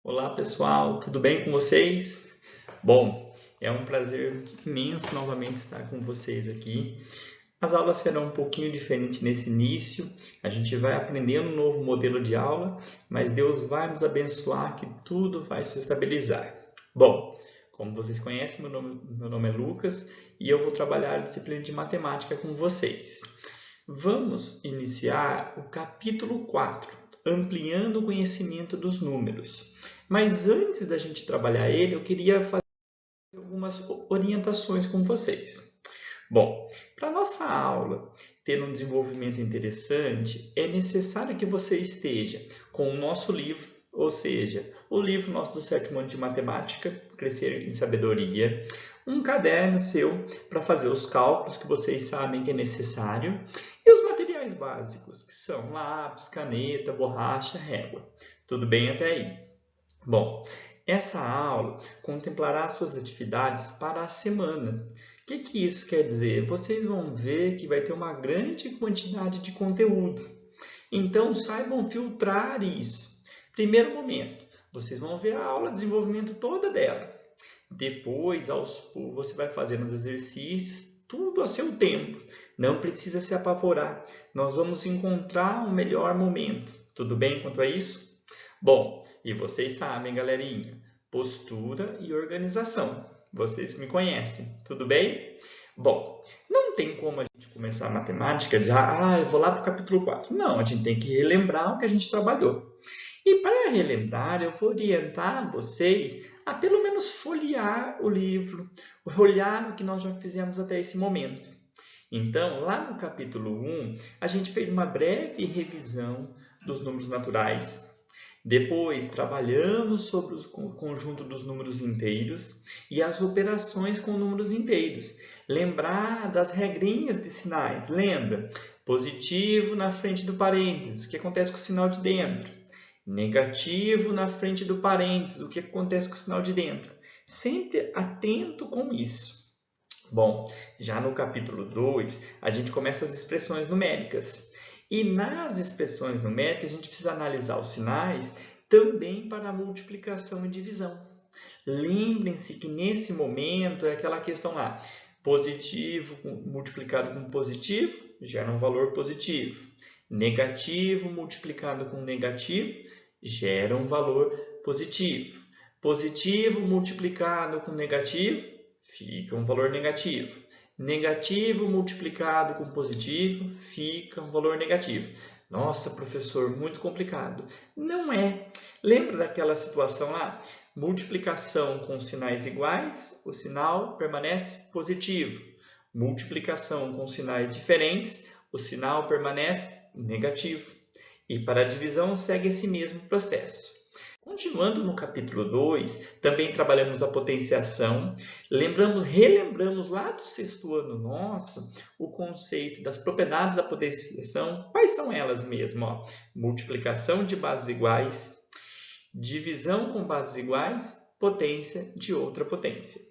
Olá pessoal, tudo bem com vocês? Bom, é um prazer imenso novamente estar com vocês aqui. As aulas serão um pouquinho diferentes nesse início, a gente vai aprendendo um novo modelo de aula, mas Deus vai nos abençoar que tudo vai se estabilizar. Bom, como vocês conhecem, meu nome é Lucas e eu vou trabalhar a disciplina de matemática com vocês. Vamos iniciar o capítulo 4, ampliando o conhecimento dos números. Mas antes da gente trabalhar ele, eu queria fazer algumas orientações com vocês. Bom, para a nossa aula ter um desenvolvimento interessante, é necessário que você esteja com o nosso livro, ou seja, o livro nosso do 7º ano de matemática, Crescer em Sabedoria, um caderno seu para fazer os cálculos que vocês sabem que é necessário e os materiais básicos, que são lápis, caneta, borracha, régua. Tudo bem até aí? Bom, essa aula contemplará suas atividades para a semana. O que isso quer dizer? Vocês vão ver que vai ter uma grande quantidade de conteúdo. Então, saibam filtrar isso. Primeiro momento, vocês vão ver a aula de desenvolvimento toda dela. Depois, você vai fazendo os exercícios, tudo a seu tempo. Não precisa se apavorar. Nós vamos encontrar um melhor momento. Tudo bem quanto a isso? Bom, e vocês sabem, galerinha, postura e organização. Vocês me conhecem, tudo bem? Bom, não tem como a gente começar a matemática já, eu vou lá para o capítulo 4. Não, a gente tem que relembrar o que a gente trabalhou. E para relembrar, eu vou orientar vocês a pelo menos folhear o livro, olhar o que nós já fizemos até esse momento. Então, lá no capítulo 1, a gente fez uma breve revisão dos números naturais. Depois, trabalhamos sobre o conjunto dos números inteiros e as operações com números inteiros. Lembrar das regrinhas de sinais. Lembra? Positivo na frente do parênteses, o que acontece com o sinal de dentro. Negativo na frente do parênteses, o que acontece com o sinal de dentro. Sempre atento com isso. Bom, já no capítulo 2, a gente começa as expressões numéricas. E nas expressões numéricas, a gente precisa analisar os sinais também para a multiplicação e divisão. Lembrem-se que nesse momento é aquela questão lá, positivo multiplicado com positivo gera um valor positivo. Negativo multiplicado com negativo gera um valor positivo. Positivo multiplicado com negativo fica um valor negativo. Negativo multiplicado com positivo fica um valor negativo. Nossa, professor, muito complicado. Não é. Lembra daquela situação lá? Multiplicação com sinais iguais, o sinal permanece positivo. Multiplicação com sinais diferentes, o sinal permanece negativo. E para a divisão segue esse mesmo processo. Continuando no capítulo 2, também trabalhamos a potenciação. Relembramos lá do 6º ano nosso o conceito das propriedades da potenciação. Quais são elas mesmo? Multiplicação de bases iguais, divisão com bases iguais, potência de outra potência.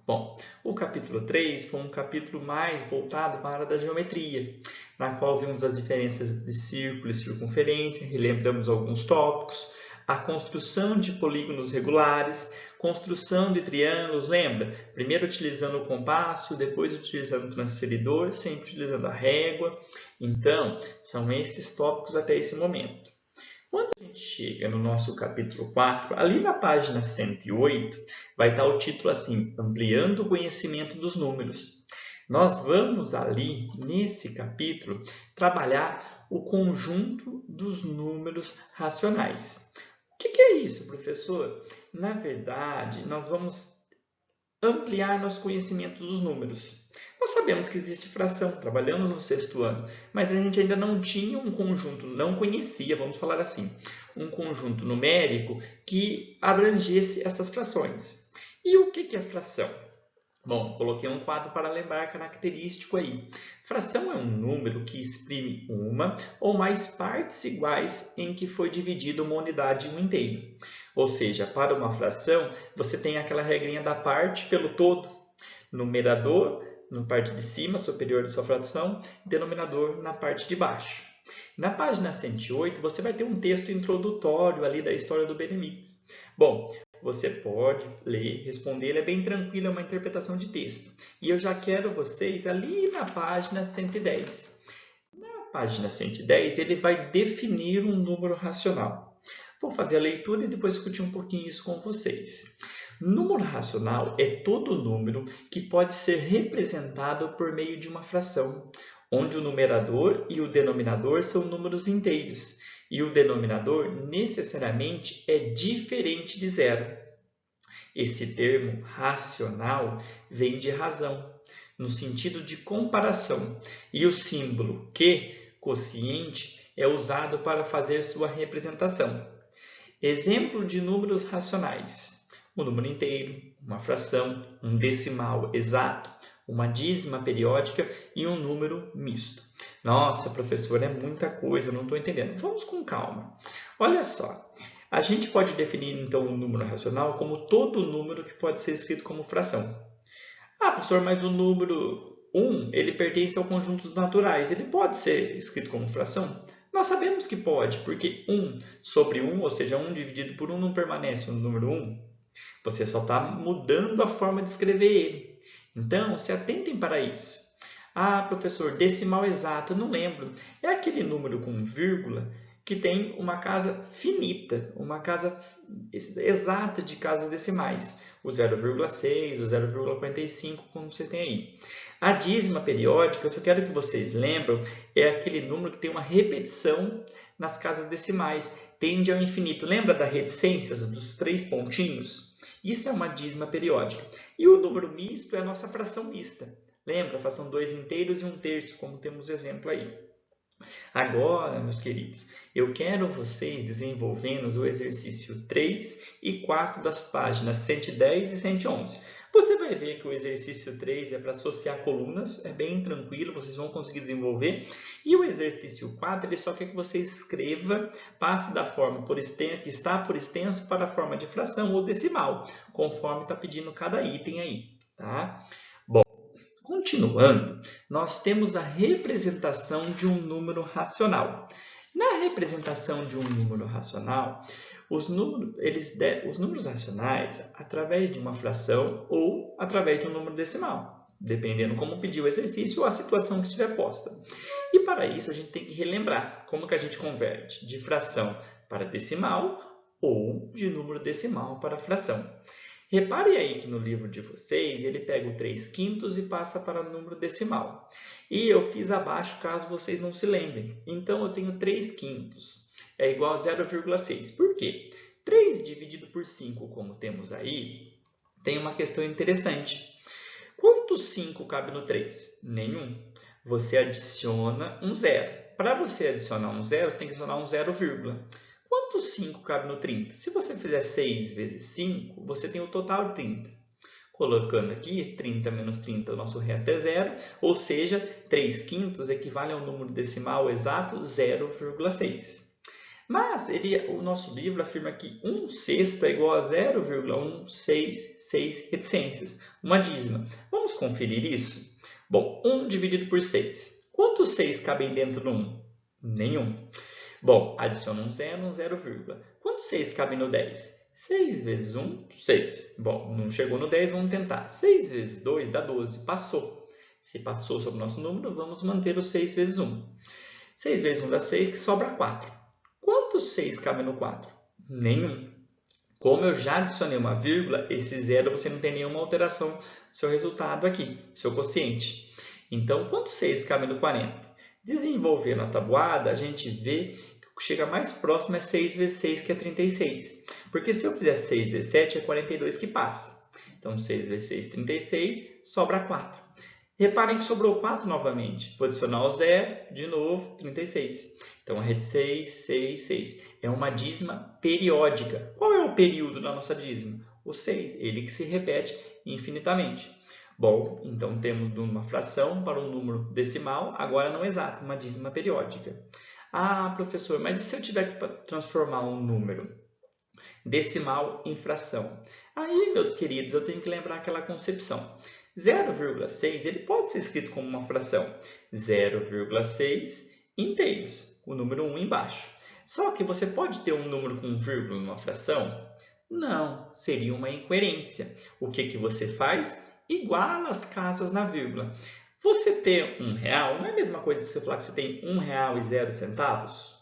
Bom, o capítulo 3 foi um capítulo mais voltado para a área da geometria, na qual vimos as diferenças de círculo e circunferência, relembramos alguns tópicos, a construção de polígonos regulares, construção de triângulos, lembra? Primeiro utilizando o compasso, depois utilizando o transferidor, sempre utilizando a régua. Então, são esses tópicos até esse momento. Quando a gente chega no nosso capítulo 4, ali na página 108, vai estar o título assim, Ampliando o Conhecimento dos Números. Nós vamos ali, nesse capítulo, trabalhar o conjunto dos números racionais. O que é isso, professor? Na verdade, nós vamos ampliar nosso conhecimento dos números. Nós sabemos que existe fração, trabalhamos no 6º ano, mas a gente ainda não tinha um conjunto, não conhecia, vamos falar assim, um conjunto numérico que abrangesse essas frações. E o que é fração? Bom, coloquei um quadro para lembrar característico aí. Fração é um número que exprime uma ou mais partes iguais em que foi dividida uma unidade em um inteiro. Ou seja, para uma fração, você tem aquela regrinha da parte pelo todo. Numerador, na parte de cima, superior de sua fração, denominador na parte de baixo. Na página 108, você vai ter um texto introdutório ali da história do Benemigos. Bom, você pode ler, responder, ele é bem tranquilo, é uma interpretação de texto. E eu já quero vocês ali na página 110. Na página 110, ele vai definir um número racional. Vou fazer a leitura e depois discutir um pouquinho isso com vocês. Número racional é todo número que pode ser representado por meio de uma fração, onde o numerador e o denominador são números inteiros, e o denominador necessariamente é diferente de zero. Esse termo racional vem de razão, no sentido de comparação, e o símbolo que, quociente, é usado para fazer sua representação. Exemplo de números racionais: um número inteiro, uma fração, um decimal exato, uma dízima periódica e um número misto. Nossa, professor, é muita coisa, não estou entendendo. Vamos com calma. Olha só, a gente pode definir então um número racional como todo número que pode ser escrito como fração. Ah, professor, mas o número 1, ele pertence ao conjunto dos naturais, ele pode ser escrito como fração? Nós sabemos que pode, porque 1 sobre 1, ou seja, 1 dividido por 1 não permanece no número 1. Você só está mudando a forma de escrever ele. Então, se atentem para isso. Ah, professor, decimal exato, não lembro. É aquele número com vírgula que tem uma casa finita, uma casa exata de casas decimais. O 0,6, o 0,45, como vocês têm aí. A dízima periódica, eu só quero que vocês lembrem, é aquele número que tem uma repetição nas casas decimais, tende ao infinito. Lembra da reticências dos 3 pontinhos? Isso é uma dízima periódica. E o número misto é a nossa fração mista. Lembra? Fração 2 inteiros e 1/3, como temos exemplo aí. Agora, meus queridos, eu quero vocês desenvolvendo o exercício 3 e 4 das páginas 110 e 111. Você vai ver que o exercício 3 é para associar colunas, é bem tranquilo, vocês vão conseguir desenvolver. E o exercício 4, ele só quer que você escreva, passe da forma que está por extenso para a forma de fração ou decimal, conforme está pedindo cada item aí, tá? Bom, continuando, nós temos a representação de um número racional. Na representação de um número racional, os números racionais, através de uma fração ou através de um número decimal, dependendo como pediu o exercício ou a situação que estiver posta. E para isso, a gente tem que relembrar como que a gente converte de fração para decimal ou de número decimal para fração. Repare aí que no livro de vocês, ele pega o 3/5 e passa para o número decimal. E eu fiz abaixo caso vocês não se lembrem. Então, eu tenho 3/5 é igual a 0,6. Por quê? 3 dividido por 5, como temos aí, tem uma questão interessante. Quantos 5 cabe no 3? Nenhum. Você adiciona um zero. Para você adicionar um zero, você tem que adicionar um 0, Quantos 5 cabe no 30? Se você fizer 6 vezes 5, você tem o total de 30. Colocando aqui, 30 menos 30, o nosso resto é zero, ou seja, 3/5 equivale ao número decimal exato 0,6. Mas o nosso livro afirma que 1/6 é igual a 0,166 reticências, uma dízima. Vamos conferir isso? Bom, 1 dividido por 6. Quantos 6 cabem dentro do 1? Nenhum. Bom, adiciona um 0, Quantos 6 cabem no 10? 6 vezes 1, 6. Bom, não chegou no 10, vamos tentar. 6 vezes 2 dá 12, passou. Se passou sobre o nosso número, vamos manter o 6 vezes 1. 6 vezes 1 dá 6, que sobra 4. Quantos 6 cabem no 4? Nenhum. Como eu já adicionei uma vírgula, esse zero você não tem nenhuma alteração no seu resultado aqui, seu quociente. Então, quantos 6 cabem no 40? Desenvolvendo a tabuada, a gente vê que chega mais próximo é 6 vezes 6, que é 36. Porque se eu fizer 6 vezes 7, é 42 que passa. Então, 6 vezes 6, 36, sobra 4. Reparem que sobrou 4 novamente. Vou adicionar o 0, de novo, 36. Então, a rede 6, 6, 6. É uma dízima periódica. Qual é o período da nossa dízima? O 6, ele que se repete infinitamente. Bom, então temos de uma fração para um número decimal, agora não exato, uma dízima periódica. Ah, professor, mas e se eu tiver que transformar um número decimal em fração? Aí, meus queridos, eu tenho que lembrar aquela concepção. 0,6 ele pode ser escrito como uma fração. 0,6 inteiros, o número 1 embaixo. Só que você pode ter um número com vírgula numa fração? Não, seria uma incoerência. O que você faz? Iguala as casas na vírgula. Você ter R$1 não é a mesma coisa que você falar que você tem R$1,0?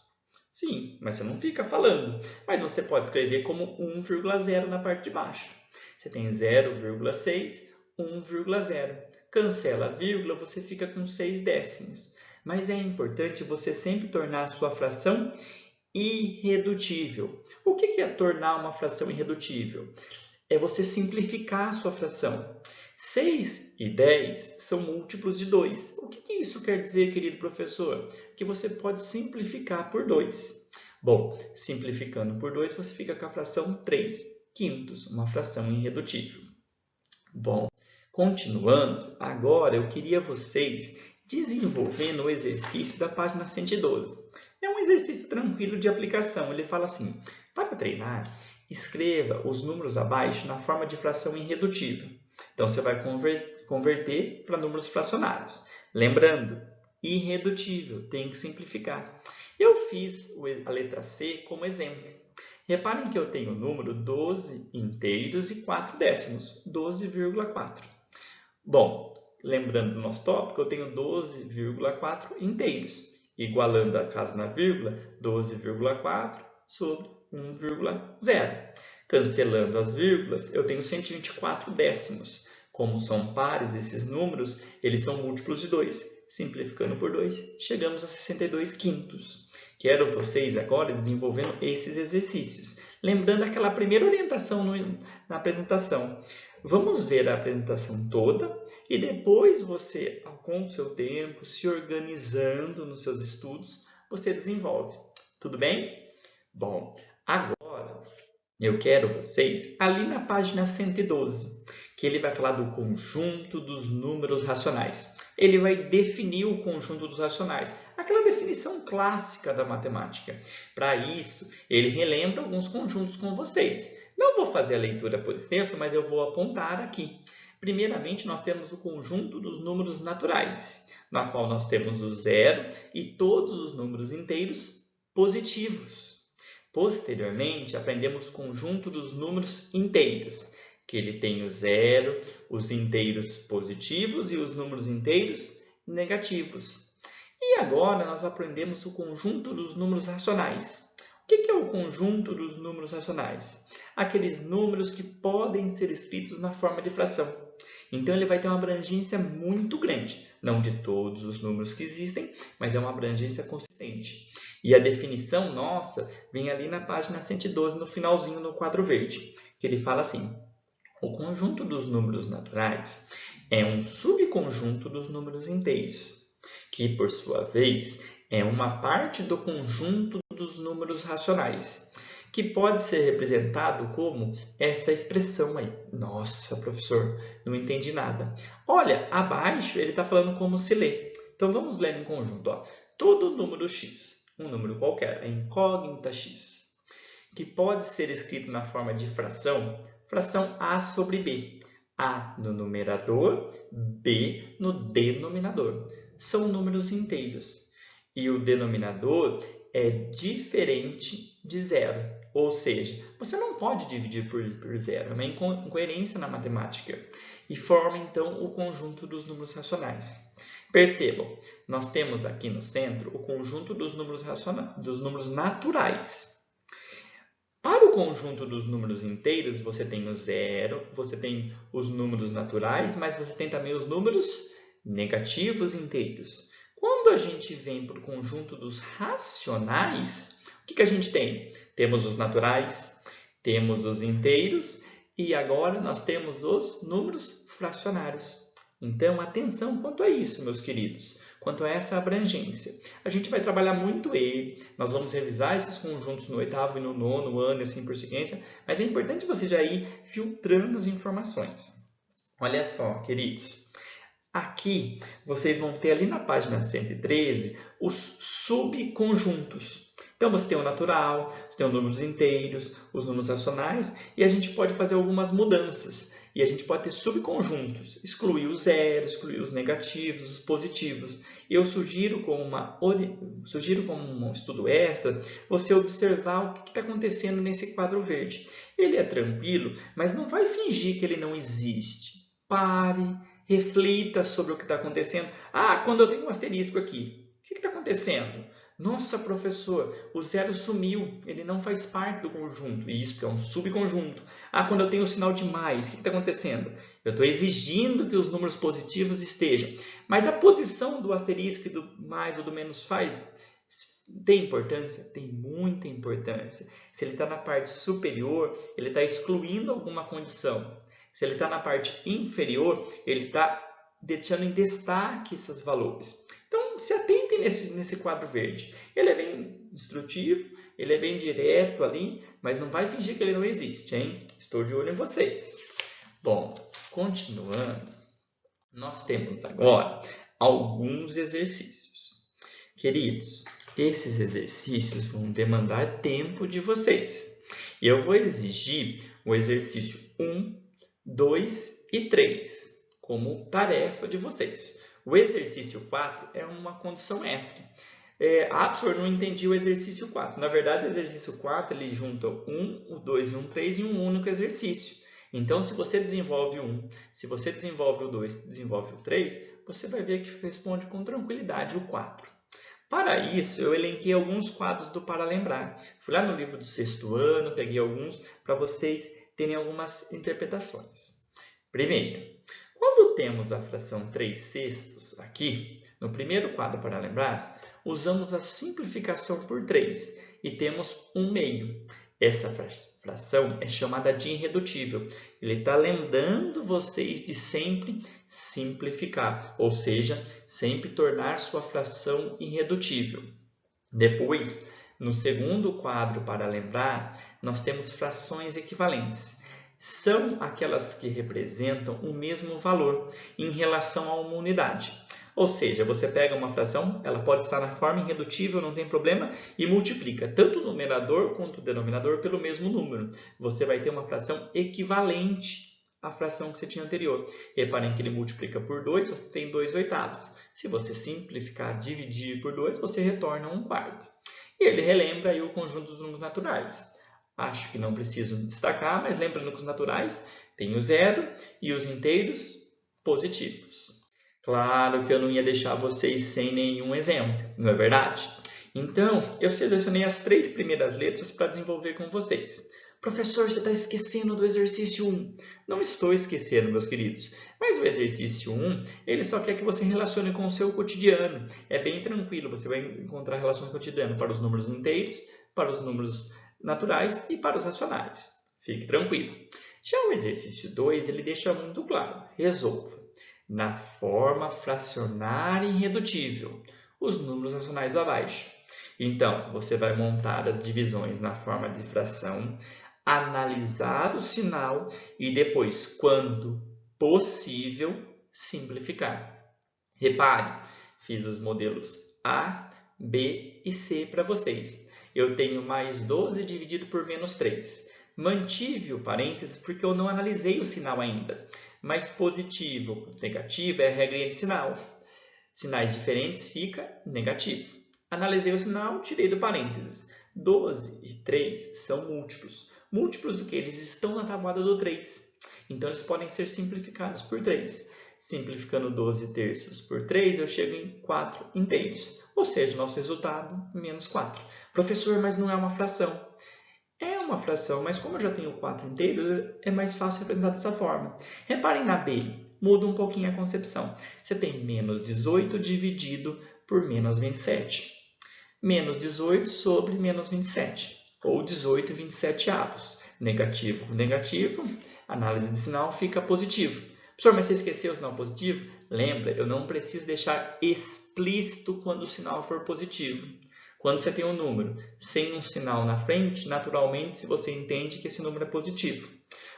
Sim, mas você não fica falando. Mas você pode escrever como 1,0 na parte de baixo. Você tem 0,6, 1,0. Cancela a vírgula, você fica com 6 décimos. Mas é importante você sempre tornar a sua fração irredutível. O que é tornar uma fração irredutível? É você simplificar a sua fração. 6 e 10 são múltiplos de 2. O que isso quer dizer, querido professor? Que você pode simplificar por 2. Bom, simplificando por 2, você fica com a fração 3/5, uma fração irredutível. Bom, continuando, agora eu queria vocês desenvolvendo o exercício da página 112. É um exercício tranquilo de aplicação. Ele fala assim, para treinar, escreva os números abaixo na forma de fração irredutível. Então, você vai converter para números fracionários. Lembrando, irredutível, tem que simplificar. Eu fiz a letra C como exemplo. Reparem que eu tenho o número 12 inteiros e 4 décimos, 12,4. Bom, lembrando do nosso tópico, eu tenho 12,4 inteiros. Igualando a casa na vírgula, 12,4 sobre 1,0. Cancelando as vírgulas, eu tenho 124 décimos. Como são pares esses números, eles são múltiplos de 2. Simplificando por 2, chegamos a 62/5. Quero vocês agora desenvolvendo esses exercícios. Lembrando aquela primeira orientação na apresentação. Vamos ver a apresentação toda e depois você, com o seu tempo, se organizando nos seus estudos, você desenvolve. Tudo bem? Bom, agora eu quero vocês ali na página 112, que ele vai falar do conjunto dos números racionais. Ele vai definir o conjunto dos racionais, aquela definição clássica da matemática. Para isso, ele relembra alguns conjuntos com vocês. Não vou fazer a leitura por extenso, mas eu vou apontar aqui. Primeiramente, nós temos o conjunto dos números naturais, na qual nós temos o 0 e todos os números inteiros positivos. Posteriormente, aprendemos o conjunto dos números inteiros, que ele tem o 0, os inteiros positivos e os números inteiros negativos. E agora nós aprendemos o conjunto dos números racionais. O que é o conjunto dos números racionais? Aqueles números que podem ser escritos na forma de fração. Então, ele vai ter uma abrangência muito grande. Não de todos os números que existem, mas é uma abrangência consistente. E a definição nossa vem ali na página 112, no finalzinho, no quadro verde, que ele fala assim: o conjunto dos números naturais é um subconjunto dos números inteiros, que, por sua vez, é uma parte do conjunto dos números racionais, que pode ser representado como essa expressão aí. Nossa, professor, não entendi nada. Olha, abaixo ele está falando como se lê. Então, vamos ler em conjunto. Ó. Todo número x, um número qualquer, a incógnita x, que pode ser escrito na forma de fração A sobre B. A no numerador, B no denominador. São números inteiros. E o denominador é diferente de zero. Ou seja, você não pode dividir por zero. É uma incoerência na matemática. E forma, então, o conjunto dos números racionais. Percebam, nós temos aqui no centro o conjunto dos números naturais. Para o conjunto dos números inteiros, você tem o 0, você tem os números naturais, mas você tem também os números negativos inteiros. Quando a gente vem para o conjunto dos racionais, o que a gente tem? Temos os naturais, temos os inteiros e agora nós temos os números fracionários. Então, atenção quanto a isso, meus queridos, quanto a essa abrangência. A gente vai trabalhar muito ele, nós vamos revisar esses conjuntos no 8º e no 9º ano e assim por seguinte, mas é importante você já ir filtrando as informações. Olha só, queridos, aqui vocês vão ter ali na página 113 os subconjuntos. Então, você tem o natural, você tem os números inteiros, os números racionais, e a gente pode fazer algumas mudanças. E a gente pode ter subconjuntos, excluir o zero, excluir os negativos, os positivos. Eu sugiro como um estudo extra, você observar o que está acontecendo nesse quadro verde. Ele é tranquilo, mas não vai fingir que ele não existe. Pare, reflita sobre o que está acontecendo. Ah, quando eu tenho um asterisco aqui, o que está acontecendo? Nossa, professor, o zero sumiu, ele não faz parte do conjunto. Isso, é um subconjunto. Ah, quando eu tenho o sinal de mais, o que está acontecendo? Eu estou exigindo que os números positivos estejam. Mas a posição do asterisco e do mais ou do menos tem importância? Tem muita importância. Se ele está na parte superior, ele está excluindo alguma condição. Se ele está na parte inferior, ele está deixando em destaque esses valores. Então, se atentem nesse quadro verde. Ele é bem instrutivo, ele é bem direto ali, mas não vai fingir que ele não existe, hein? Estou de olho em vocês. Bom, continuando, nós temos agora alguns exercícios. Queridos, esses exercícios vão demandar tempo de vocês. E eu vou exigir o exercício 1, 2 e 3 como tarefa de vocês. O exercício 4 é uma condição extra. Professor, não entendi o exercício 4. Na verdade, o exercício 4 ele junta o 1, o 2 e o 3 em um único exercício. Então, se você desenvolve o 1, se você desenvolve o 2, desenvolve o 3, você vai ver que responde com tranquilidade o 4. Para isso, eu elenquei alguns quadros do Para Lembrar. Fui lá no livro do 6º ano, peguei alguns para vocês terem algumas interpretações. Primeiro, quando temos a fração 3/6 aqui, no primeiro quadro para lembrar, usamos a simplificação por 3 e temos 1/2. Essa fração é chamada de irredutível. Ele está lembrando vocês de sempre simplificar, ou seja, sempre tornar sua fração irredutível. Depois, no segundo quadro para lembrar, nós temos frações equivalentes. São aquelas que representam o mesmo valor em relação a uma unidade. Ou seja, você pega uma fração, ela pode estar na forma irredutível, não tem problema, e multiplica tanto o numerador quanto o denominador pelo mesmo número. Você vai ter uma fração equivalente à fração que você tinha anterior. Reparem que ele multiplica por 2, você tem 2/8. Se você simplificar, dividir por 2, você retorna 1/4. E ele relembra aí o conjunto dos números naturais. Acho que não preciso destacar, mas lembrando que os naturais têm o zero e os inteiros positivos. Claro que eu não ia deixar vocês sem nenhum exemplo, não é verdade? Então, eu selecionei as 3 primeiras letras para desenvolver com vocês. Professor, você está esquecendo do exercício 1. Não estou esquecendo, meus queridos. Mas o exercício 1, ele só quer que você relacione com o seu cotidiano. É bem tranquilo, você vai encontrar relações cotidianas para os números inteiros, para os números naturais e para os racionais. Fique tranquilo. Já o exercício 2, ele deixa muito claro. Resolva na forma fracionária irredutível os números racionais abaixo. Então, você vai montar as divisões na forma de fração, analisar o sinal e depois, quando possível, simplificar. Repare, fiz os modelos A, B e C para vocês. Eu tenho mais 12 dividido por menos 3. Mantive o parênteses porque eu não analisei o sinal ainda. Mas positivo, negativo é a regrinha de sinal. Sinais diferentes fica negativo. Analisei o sinal, tirei do parênteses. 12 e 3 são múltiplos. Múltiplos do que? Eles estão na tabuada do 3. Então, eles podem ser simplificados por 3. Simplificando 12 terços por 3, eu chego em 4 inteiros. Ou seja, nosso resultado, menos 4. Professor, mas não é uma fração. É uma fração, mas como eu já tenho 4 inteiros, é mais fácil representar dessa forma. Reparem na B, muda um pouquinho a concepção. Você tem menos 18 dividido por menos 27. Menos 18 sobre menos 27, ou 18/27. Negativo com negativo, análise de sinal fica positivo. Professor, mas você esqueceu o sinal positivo? Lembra, eu não preciso deixar explícito quando o sinal for positivo. Quando você tem um número sem um sinal na frente, naturalmente, se você entende que esse número é positivo.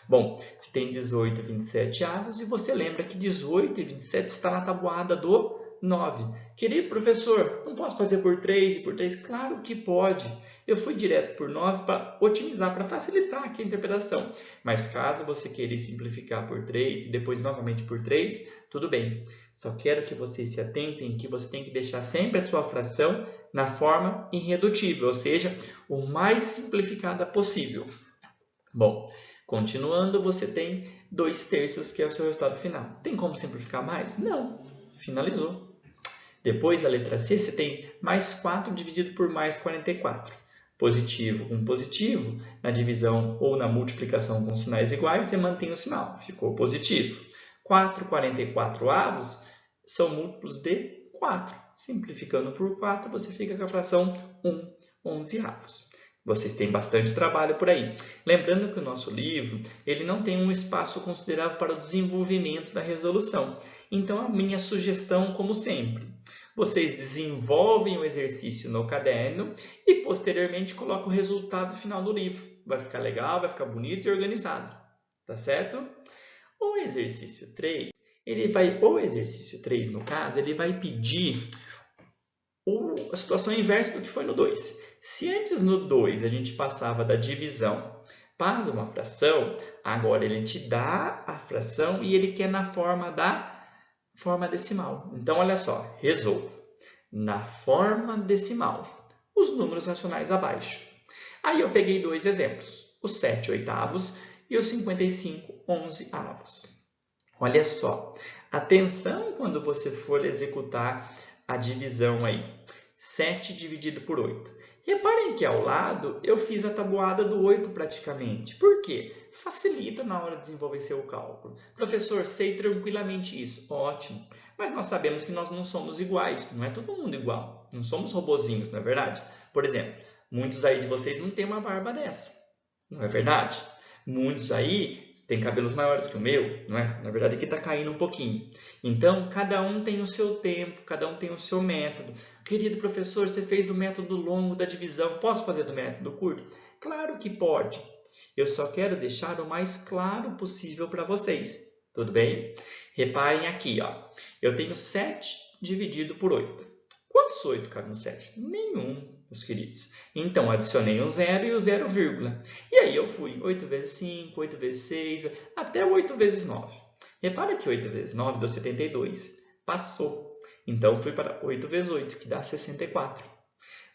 Bom, você tem 18/27 e você lembra que 18/27 está na tabuada do 9. Querido professor, não posso fazer por 3 e por 3? Claro que pode. Eu fui direto por 9 para otimizar, para facilitar aqui a interpretação. Mas caso você queira simplificar por 3 e depois novamente por 3, tudo bem. Só quero que vocês se atentem que você tem que deixar sempre a sua fração na forma irredutível, ou seja, o mais simplificada possível. Bom, continuando, você tem 2/3, que é o seu resultado final. Tem como simplificar mais? Não. Finalizou. Depois, a letra C, você tem mais 4 dividido por mais 44. Positivo com positivo, na divisão ou na multiplicação com sinais iguais, você mantém o sinal. Ficou positivo. 4/44 são múltiplos de 4. Simplificando por 4, você fica com a fração 1/11. Vocês têm bastante trabalho por aí. Lembrando que o nosso livro ele não tem um espaço considerável para o desenvolvimento da resolução. Então, a minha sugestão, como sempre, vocês desenvolvem o exercício no caderno e, posteriormente, colocam o resultado final do livro. Vai ficar legal, vai ficar bonito e organizado. Tá certo? O exercício 3, no caso, ele vai pedir a situação inversa do que foi no 2. Se antes no 2 a gente passava da divisão para uma fração, agora ele te dá a fração e ele quer na forma da forma decimal. Então, olha só, resolvo. Na forma decimal, os números racionais abaixo. Aí eu peguei 2 exemplos, os 7/8 e os 55/11. Olha só, atenção quando você for executar a divisão aí. 7 dividido por 8. Reparem que ao lado eu fiz a tabuada do 8 praticamente. Por quê? Facilita na hora de desenvolver seu cálculo. Professor, sei tranquilamente isso. Ótimo. Mas nós sabemos que nós não somos iguais. Não é todo mundo igual. Não somos robozinhos, não é verdade? Por exemplo, muitos aí de vocês não têm uma barba dessa. Não é verdade? Muitos aí têm cabelos maiores que o meu, não é? Na verdade, aqui está caindo um pouquinho. Então, cada um tem o seu tempo, cada um tem o seu método. Querido professor, você fez do método longo da divisão, posso fazer do método curto? Claro que pode. Eu só quero deixar o mais claro possível para vocês. Tudo bem? Reparem aqui, ó. Eu tenho 7 dividido por 8. Quantos 8 cabe no 7? Nenhum, meus queridos. Então, adicionei o 0 e o 0, vírgula. E aí eu fui 8 vezes 5, 8 vezes 6, até 8 vezes 9. Repara que 8 vezes 9 deu 72. Passou. Então, fui para 8 vezes 8, que dá 64.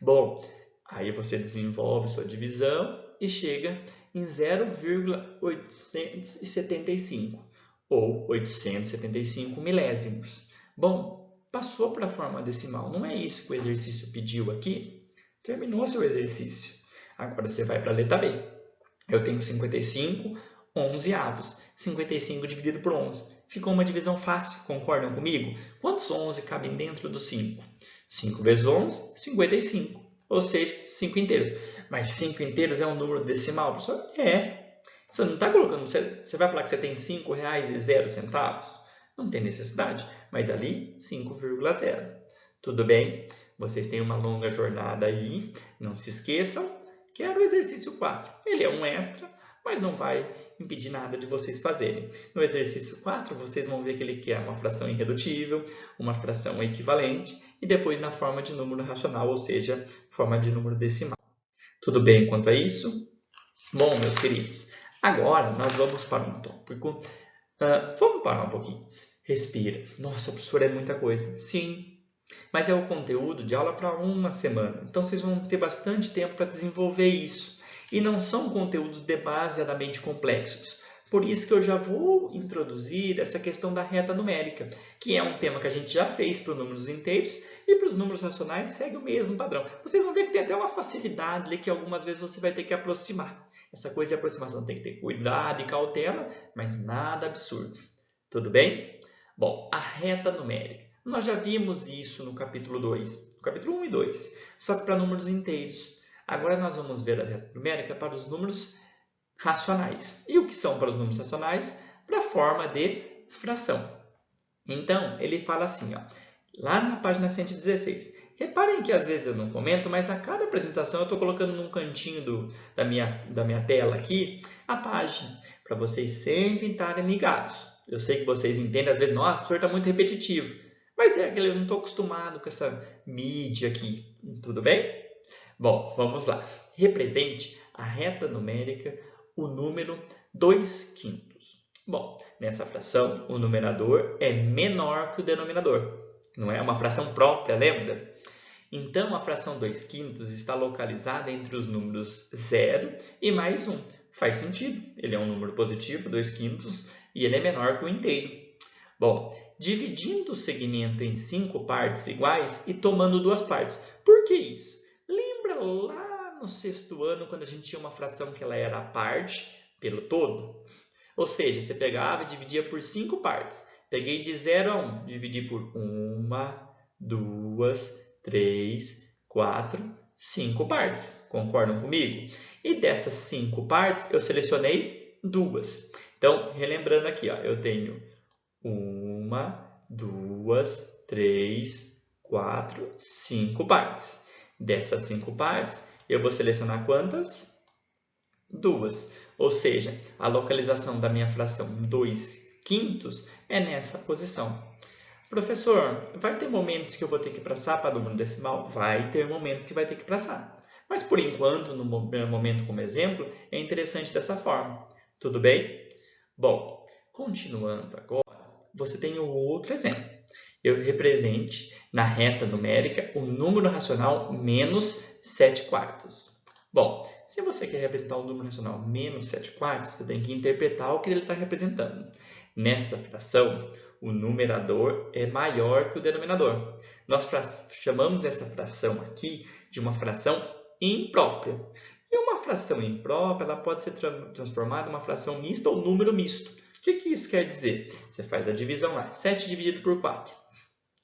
Bom, aí você desenvolve sua divisão e chega em 0,875, ou 875 milésimos. Bom, passou para a forma decimal. Não é isso que o exercício pediu aqui? Terminou seu exercício. Agora você vai para a letra B. Eu tenho 55/11. 55 dividido por 11. Ficou uma divisão fácil, concordam comigo? Quantos 11 cabem dentro do 5? 5 vezes 11, 55. Ou seja, 5 inteiros. Mas 5 inteiros é um número decimal, professor? É. Você não está colocando... Você vai falar que você tem R$5,00. Não tem necessidade. Mas ali, 5,0. Tudo bem? Vocês têm uma longa jornada aí. Não se esqueçam que era o exercício 4. Ele é um extra, mas não vai impedir nada de vocês fazerem. No exercício 4, vocês vão ver que ele quer uma fração irredutível, uma fração equivalente e depois na forma de número racional, ou seja, forma de número decimal. Tudo bem quanto a isso? Bom, meus queridos, agora nós vamos para um tópico. Vamos parar um pouquinho. Respira. Nossa, professor, é muita coisa. Sim, mas é o conteúdo de aula para uma semana. Então, vocês vão ter bastante tempo para desenvolver isso. E não são conteúdos demasiadamente complexos. Por isso que eu já vou introduzir essa questão da reta numérica, que é um tema que a gente já fez para os números inteiros e para os números racionais segue o mesmo padrão. Vocês vão ver que tem até uma facilidade ali que algumas vezes você vai ter que aproximar. Essa coisa de aproximação tem que ter cuidado e cautela, mas nada absurdo. Tudo bem? Bom, a reta numérica. Nós já vimos isso no capítulo 2, no capítulo 1 e 2, só que para números inteiros. Agora nós vamos ver a reta numérica para os números racionais. E o que são para os números racionais? Para a forma de fração. Então, ele fala assim, ó, lá na página 116. Reparem que às vezes eu não comento, mas a cada apresentação eu estou colocando num cantinho da minha tela aqui a página, para vocês sempre estarem ligados. Eu sei que vocês entendem, às vezes, nossa, o professor está muito repetitivo. Mas é aquele, eu não estou acostumado com essa mídia aqui, tudo bem? Bom, vamos lá. Represente a reta numérica, o número 2/5. Bom, nessa fração, o numerador é menor que o denominador. Não é uma fração própria, lembra? Então, a fração 2/5 está localizada entre os números 0 e mais 1. Faz sentido, ele é um número positivo, 2/5, e ele é menor que o inteiro. Bom, dividindo o segmento em 5 partes iguais e tomando 2 partes. Por que isso? Lembra lá no 6º ano, quando a gente tinha uma fração que ela era a parte pelo todo? Ou seja, você pegava e dividia por 5 partes. Peguei de 0 a 1, dividi por 1, 2, 3, 4, 5 partes. Concordam comigo? E dessas 5 partes, eu selecionei 2. Então, relembrando aqui, ó, eu tenho 1, 2, 3, 4, 5 partes. Dessas 5 partes, eu vou selecionar quantas? 2. Ou seja, a localização da minha fração 2/5 é nessa posição. Professor, vai ter momentos que eu vou ter que passar para número decimal? Vai ter momentos que vai ter que passar. Mas, por enquanto, no primeiro momento como exemplo, é interessante dessa forma. Tudo bem? Bom, continuando agora, você tem o outro exemplo. Eu represente na reta numérica o número racional menos 7/4. Bom, se você quer representar o número racional menos 7/4, você tem que interpretar o que ele está representando. Nessa fração, o numerador é maior que o denominador. Nós chamamos essa fração aqui de uma fração imprópria. E uma fração imprópria ela pode ser transformada em uma fração mista ou número misto. O que isso quer dizer? Você faz a divisão lá, 7 dividido por 4.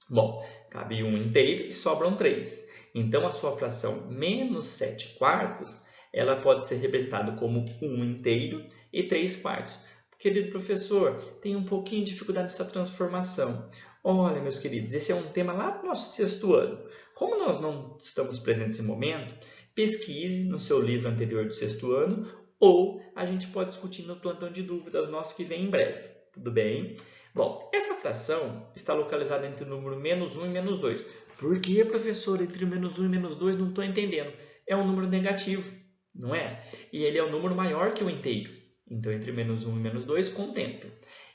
Bom, cabe 1 inteiro e sobram 3. Então, a sua fração menos 7/4, ela pode ser representada como 1 inteiro e 3/4. Querido professor, tem um pouquinho de dificuldade nessa transformação. Olha, meus queridos, esse é um tema lá do nosso 6º ano. Como nós não estamos presentes nesse momento, pesquise no seu livro anterior do 6º ano ou a gente pode discutir no plantão de dúvidas nosso que vem em breve. Tudo bem? Bom, essa fração está localizada entre o número menos 1 e menos 2. Por que, professor, entre o menos 1 e menos 2? Não estou entendendo. É um número negativo, não é? E ele é um número maior que o inteiro. Então, entre menos 1 e menos 2, contempla.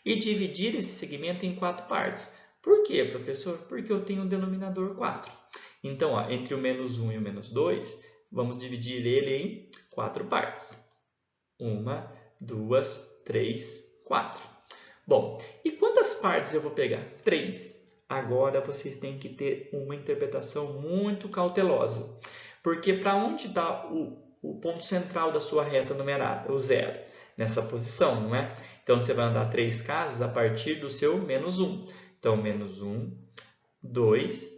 E dividir esse segmento em 4 partes. Por quê, professor? Porque eu tenho um denominador 4. Então, ó, entre o menos 1 e o menos 2, vamos dividir ele em 4 partes. 1, 2, 3, 4. Bom, e quantas partes eu vou pegar? 3. Agora, vocês têm que ter uma interpretação muito cautelosa. Porque para onde está o ponto central da sua reta numerada? O 0. Nessa posição, não é? Então, você vai andar 3 casas a partir do seu menos 1. Então, menos 1, 2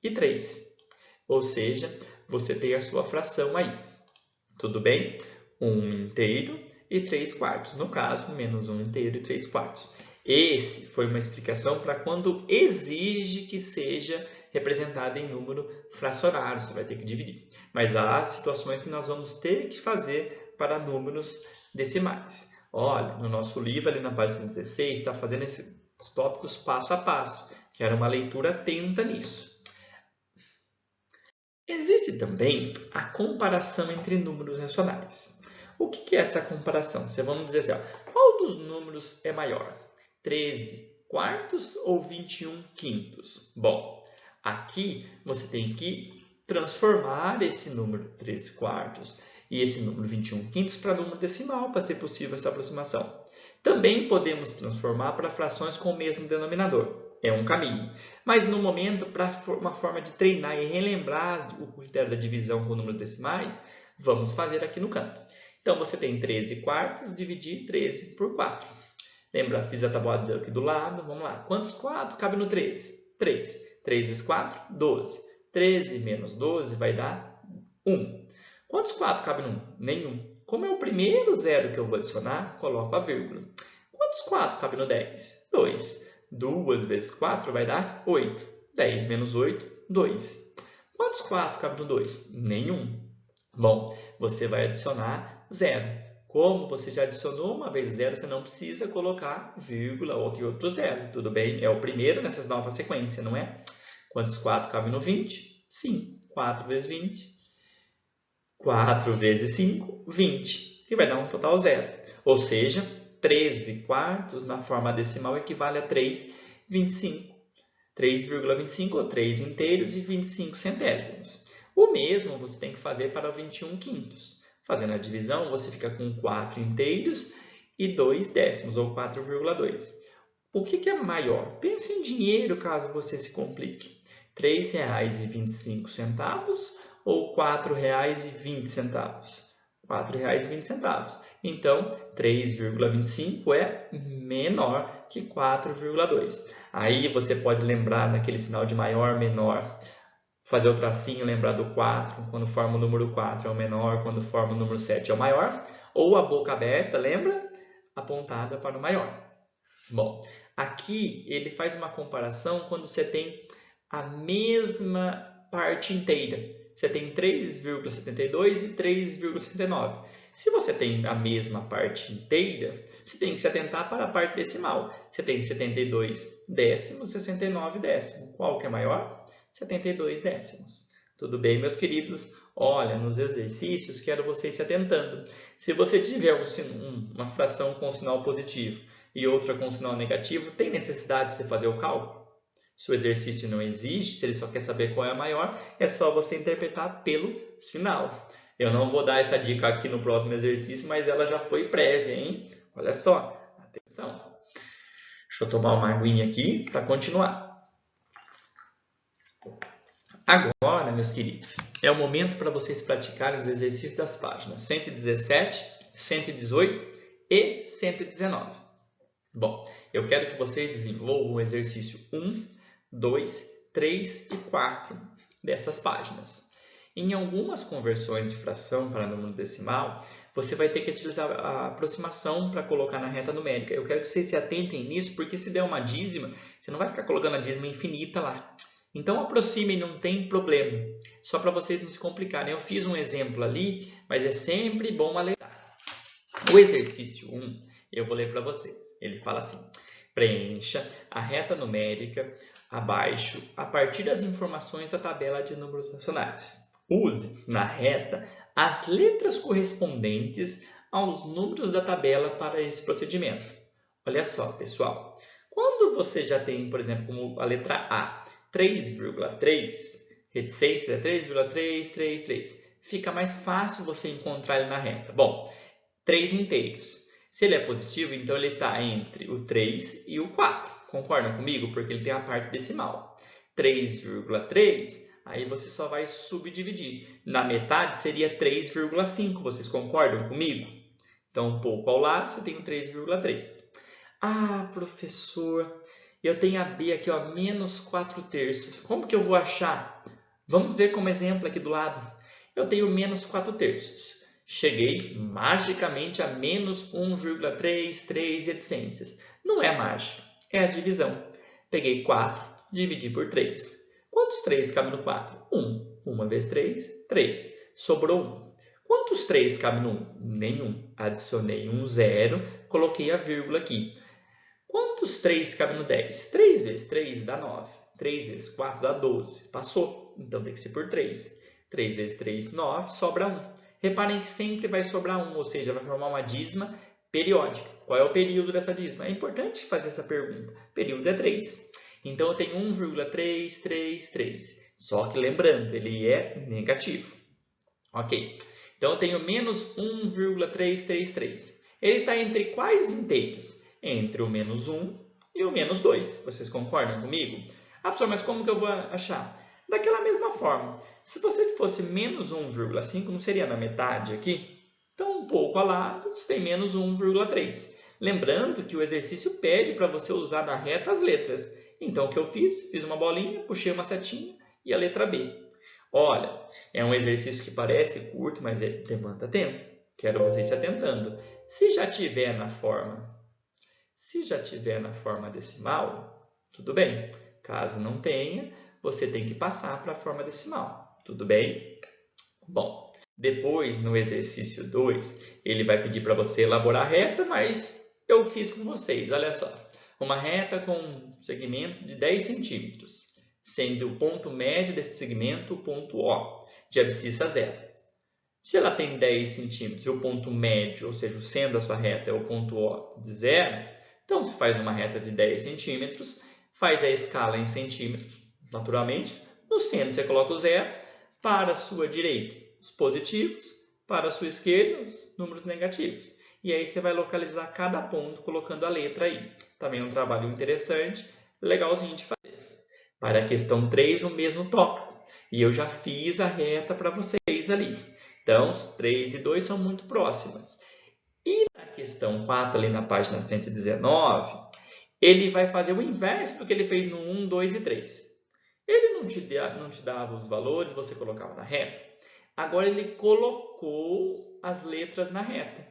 e 3. Ou seja, você tem a sua fração aí. Tudo bem? 1 inteiro e 3/4. No caso, menos 1 inteiro e 3/4. Esse foi uma explicação para quando exige que seja representada em número fracionário. Você vai ter que dividir. Mas há situações que nós vamos ter que fazer para números decimais. Olha, no nosso livro, ali na página 16, está fazendo esses tópicos passo a passo. Quero uma leitura atenta nisso. Existe também a comparação entre números racionais. O que é essa comparação? Você vamos dizer assim, ó, qual dos números é maior? 13/4 ou 21/5? Bom, aqui você tem que transformar esse número 13/4 e esse número 21/5 para número decimal, para ser possível essa aproximação. Também podemos transformar para frações com o mesmo denominador. É um caminho. Mas, no momento, para uma forma de treinar e relembrar o critério da divisão com números decimais, vamos fazer aqui no canto. Então, você tem 13/4, dividir 13 por 4. Lembra, fiz a tabuada aqui do lado. Vamos lá. Quantos 4 cabe no 13? 3. 3 vezes 4, 12. 13 menos 12 vai dar 1. Quantos 4 cabe no 1? Nenhum. Como é o primeiro zero que eu vou adicionar, coloco a vírgula. Quantos 4 cabe no 10? 2. 2 vezes 4 vai dar 8. 10 menos 8, 2. Quantos 4 cabe no 2? Nenhum. Bom, você vai adicionar 0. Como você já adicionou uma vez o zero, você não precisa colocar vírgula ou aqui outro zero, tudo bem? É o primeiro nessas novas sequências, não é? Quantos 4 cabem no 20? Sim, 4 vezes 20. 4 vezes 5, 20, que vai dar um total zero. Ou seja, 13 quartos na forma decimal equivale a 3,25. 3,25 ou 3 inteiros e 25 centésimos. O mesmo você tem que fazer para 21 quintos. Fazendo a divisão, você fica com 4 inteiros e 2 décimos, ou 4,2. O que é maior? Pense em dinheiro, caso você se complique. R$ 3,25 ou R$ 4,20? R$ 4,20. Então, 3,25 é menor que 4,2. Aí você pode lembrar naquele sinal de maior, menor, fazer o tracinho, lembrar do 4, quando forma o número 4 é o menor, quando forma o número 7 é o maior, ou a boca aberta, lembra? Apontada para o maior. Bom, aqui ele faz uma comparação quando você tem a mesma parte inteira. Você tem 3,72 e 3,69. Se você tem a mesma parte inteira, você tem que se atentar para a parte decimal. Você tem 72 décimos, 69 décimos. Qual que é maior? 72 décimos. Tudo bem, meus queridos? Olha, nos exercícios, quero vocês se atentando. Se você tiver uma fração com sinal positivo e outra com sinal negativo, tem necessidade de você fazer o cálculo? Se o exercício não existe, se ele só quer saber qual é a maior, é só você interpretar pelo sinal. Eu não vou dar essa dica aqui no próximo exercício, mas ela já foi prévia, hein? Olha só, atenção. Deixa eu tomar uma aguinha aqui para continuar. Agora, meus queridos, é o momento para vocês praticarem os exercícios das páginas 117, 118 e 119. Bom, eu quero que vocês desenvolvam o exercício 1, 2, 3 e 4 dessas páginas. Em algumas conversões de fração para número decimal, você vai ter que utilizar a aproximação para colocar na reta numérica. Eu quero que vocês se atentem nisso, porque se der uma dízima, você não vai ficar colocando a dízima infinita lá. Então, aproximem, não tem problema. Só para vocês não se complicarem. Eu fiz um exemplo ali, mas é sempre bom alertar. O exercício 1, eu vou ler para vocês. Ele fala assim: preencha a reta numérica abaixo a partir das informações da tabela de números racionais. Use na reta as letras correspondentes aos números da tabela para esse procedimento. Olha só, pessoal. Quando você já tem, por exemplo, como a letra A, 3,3, reticência é 3,333. Fica mais fácil você encontrar ele na reta. Bom, 3 inteiros. Se ele é positivo, então ele está entre o 3 e o 4. Concordam comigo? Porque ele tem a parte decimal. 3,3, aí você só vai subdividir. Na metade seria 3,5. Vocês concordam comigo? Então, um pouco ao lado, você tem o 3,3. Ah, professor, eu tenho a B aqui, ó, menos 4/3. Como que eu vou achar? Vamos ver como exemplo aqui do lado. Eu tenho menos 4/3. Cheguei magicamente a menos 1,33 etc. Não é mágica, é a divisão. Peguei 4, dividi por 3. Quantos 3 cabem no 4? 1. 1 vezes 3, 3. Sobrou 1. Quantos 3 cabem no 1? Nenhum. Adicionei um zero, coloquei a vírgula aqui. Quantos 3 cabem no 10? 3 vezes 3 dá 9. 3 vezes 4 dá 12. Passou. Então tem que ser por 3. 3 vezes 3, 9. Sobra 1. Reparem que sempre vai sobrar 1, ou seja, vai formar uma dízima periódica. Qual é o período dessa dízima? É importante fazer essa pergunta. O período é 3. Então eu tenho 1,333. Só que lembrando, ele é negativo. Ok. Então eu tenho menos 1,333. Ele está entre quais inteiros? Entre o menos 1 e o menos 2. Vocês concordam comigo? Ah, professor, mas como que eu vou achar? Daquela mesma forma. Se você fosse menos 1,5, não seria na metade aqui? Então, um pouco ao lado, você tem menos 1,3. Lembrando que o exercício pede para você usar na reta as letras. Então, o que eu fiz? Fiz uma bolinha, puxei uma setinha e a letra B. Olha, é um exercício que parece curto, mas demanda tempo. Quero vocês se atentando. Se já tiver na forma decimal, tudo bem. Caso não tenha, você tem que passar para a forma decimal. Tudo bem? Bom, Depois, no exercício 2, ele vai pedir para você elaborar a reta, mas eu fiz com vocês. Olha só, uma reta com um segmento de 10 centímetros, sendo o ponto médio desse segmento o ponto O, de abscissa zero. Se ela tem 10 centímetros e o ponto médio, ou seja, o centro da sua reta é o ponto O de zero, então você faz uma reta de 10 centímetros, faz a escala em centímetros, naturalmente. No centro você coloca o zero, para a sua direita os positivos, para a sua esquerda os números negativos. E aí você vai localizar cada ponto colocando a letra aí. Também é um trabalho interessante, legalzinho de fazer. Para a questão 3, o mesmo tópico. E eu já fiz a reta para vocês ali. Então, os 3 e 2 são muito próximas. E na questão 4, ali na página 119, ele vai fazer o inverso do que ele fez no 1, 2 e 3. Ele não te dava os valores, você colocava na reta. Agora ele colocou as letras na reta.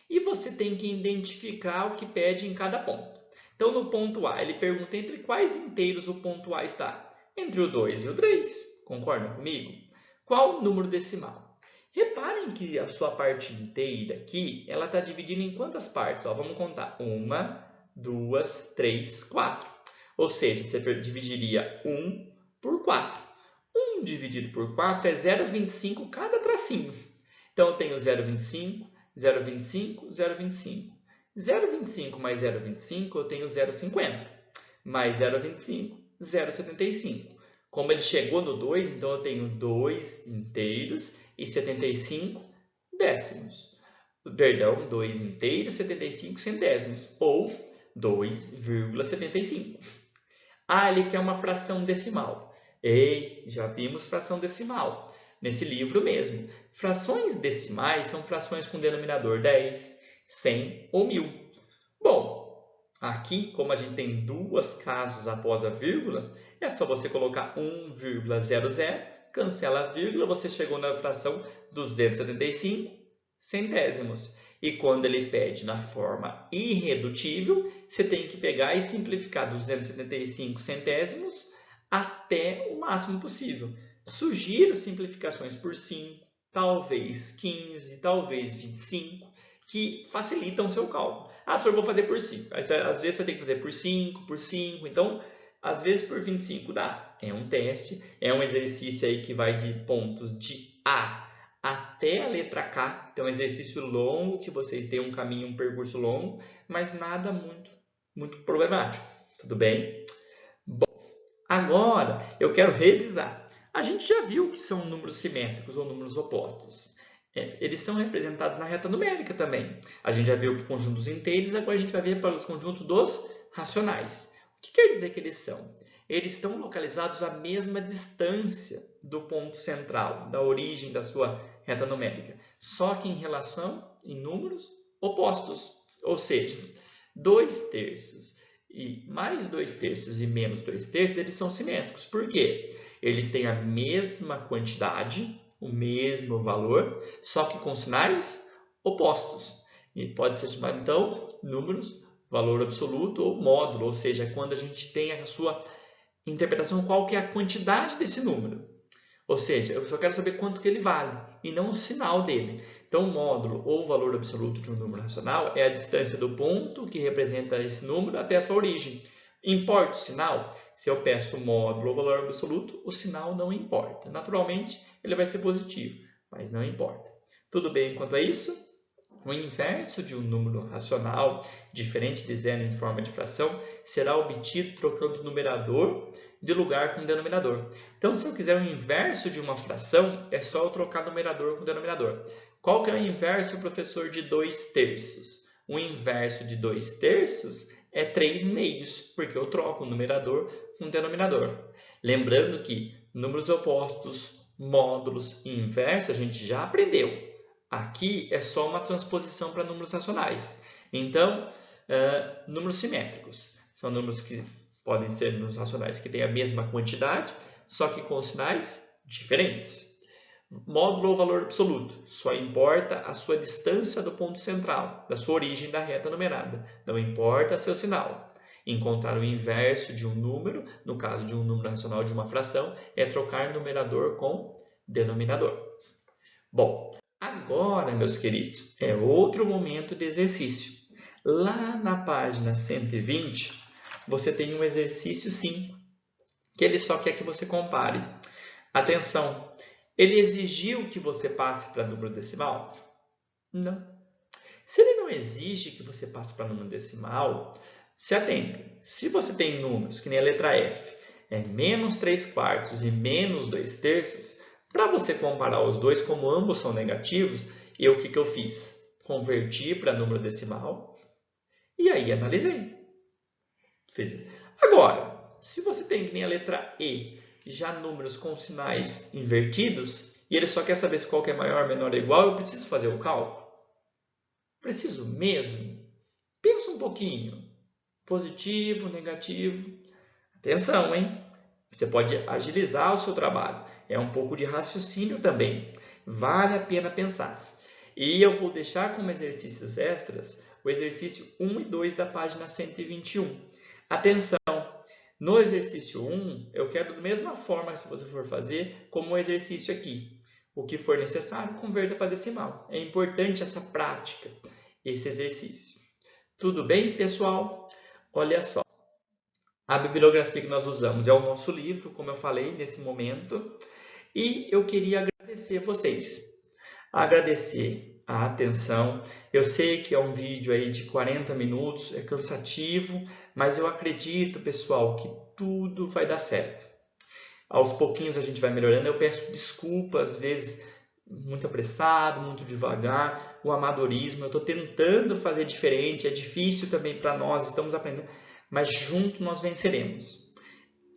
E você tem que identificar o que pede em cada ponto. Então, no ponto A, ele pergunta entre quais inteiros o ponto A está? Entre o 2 e o 3. Concordam comigo? Qual o número decimal? Reparem que a sua parte inteira aqui, ela está dividida em quantas partes? Ó, vamos contar. 1, 2, 3, 4. Ou seja, você dividiria 1 por 4. 1 dividido por 4 é 0,25 cada tracinho. Então, eu tenho 0,25, 0,25, 0,25. 0,25 mais 0,25, eu tenho 0,50. Mais 0,25, 0,75. Como ele chegou no 2, então eu tenho 2 inteiros e 75 décimos. Perdão, 2 inteiros e 75 centésimos, ou 2,75. Ah, ele quer uma fração decimal. Ei, já vimos fração decimal nesse livro mesmo. Frações decimais são frações com denominador 10, 100 ou 1000. Bom, aqui, como a gente tem duas casas após a vírgula, é só você colocar 1,00, cancela a vírgula, você chegou na fração 275 centésimos. E quando ele pede na forma irredutível, você tem que pegar e simplificar 275 centésimos até o máximo possível. Sugiro simplificações por 5, talvez 15, talvez 25, que facilitam o seu cálculo. Ah, professor, eu vou fazer por 5. Às vezes vai ter que fazer por 5, por 5. Então, às vezes por 25 dá. É um teste, é um exercício aí que vai de pontos de A até a letra K. Então, é um exercício longo, que vocês têm um caminho, um percurso longo, mas nada muito problemático. Tudo bem? Bom, agora eu quero revisar. A gente já viu que são números simétricos ou números opostos. Eles são representados na reta numérica também. A gente já viu para o conjunto dos inteiros, agora a gente vai ver para os conjuntos dos racionais. O que quer dizer que eles são? Eles estão localizados à mesma distância do ponto central, da origem da sua reta numérica, só que em relação em números opostos. Ou seja, 2/3 e mais 2/3 e menos 2/3, eles são simétricos. Por quê? Eles têm a mesma quantidade, o mesmo valor, só que com sinais opostos. E pode ser chamado, então, números, valor absoluto ou módulo, ou seja, quando a gente tem a sua interpretação, qual que é a quantidade desse número. Ou seja, eu só quero saber quanto que ele vale, e não o sinal dele. Então, o módulo ou valor absoluto de um número racional é a distância do ponto que representa esse número até a sua origem. Importa o sinal? Se eu peço módulo ou valor absoluto, o sinal não importa. Naturalmente, ele vai ser positivo, mas não importa. Tudo bem quanto a isso? O inverso de um número racional, diferente de zero em forma de fração, será obtido trocando o numerador de lugar com o denominador. Então, se eu quiser o inverso de uma fração, é só eu trocar numerador com denominador. Qual que é o inverso, professor, de 2/3? O inverso de 2/3 é 3/2, porque eu troco o numerador com o denominador. Lembrando que números opostos, módulos e inverso a gente já aprendeu. Aqui é só uma transposição para números racionais. Então, números simétricos são números que podem ser números racionais que têm a mesma quantidade, só que com sinais diferentes. Módulo ou valor absoluto, só importa a sua distância do ponto central, da sua origem da reta numerada. Não importa seu sinal. Encontrar o inverso de um número, no caso de um número racional de uma fração, é trocar numerador com denominador. Bom, Agora, meus queridos, é outro momento de exercício. Lá na página 120, você tem um exercício 5, que ele só quer que você compare. Atenção, ele exigiu que você passe para número decimal? Não. Se ele não exige que você passe para número decimal, se atente. Se você tem números, que nem a letra F, é menos 3/4 e menos 2/3, para você comparar os dois, como ambos são negativos, o que eu fiz? Converti para número decimal e aí analisei. Agora, se você tem que nem a letra E, já números com sinais invertidos, e ele só quer saber se qual que é maior, menor ou igual, eu preciso fazer o cálculo? Preciso mesmo? Pensa um pouquinho. Positivo, negativo. Atenção, hein? Você pode agilizar o seu trabalho. É um pouco de raciocínio também. Vale a pena pensar. E eu vou deixar como exercícios extras o exercício 1 e 2 da página 121. Atenção! No exercício 1, eu quero da mesma forma, se você for fazer, como o exercício aqui. O que for necessário, converta para decimal. É importante essa prática, esse exercício. Tudo bem, pessoal? Olha só. A bibliografia que nós usamos é o nosso livro, como eu falei nesse momento. E eu queria agradecer a vocês. Agradecer a atenção. Eu sei que é um vídeo aí de 40 minutos, é cansativo, mas eu acredito, pessoal, que tudo vai dar certo. Aos pouquinhos a gente vai melhorando. Eu peço desculpa, às vezes, muito apressado, muito devagar, o amadorismo. Eu estou tentando fazer diferente, é difícil também para nós, estamos aprendendo, mas juntos nós venceremos.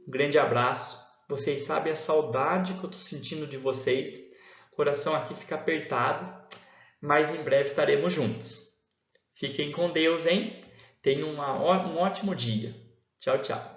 Um grande abraço. Vocês sabem a saudade que eu estou sentindo de vocês. O coração aqui fica apertado, mas em breve estaremos juntos. Fiquem com Deus, hein? Tenham um ótimo dia. Tchau, tchau.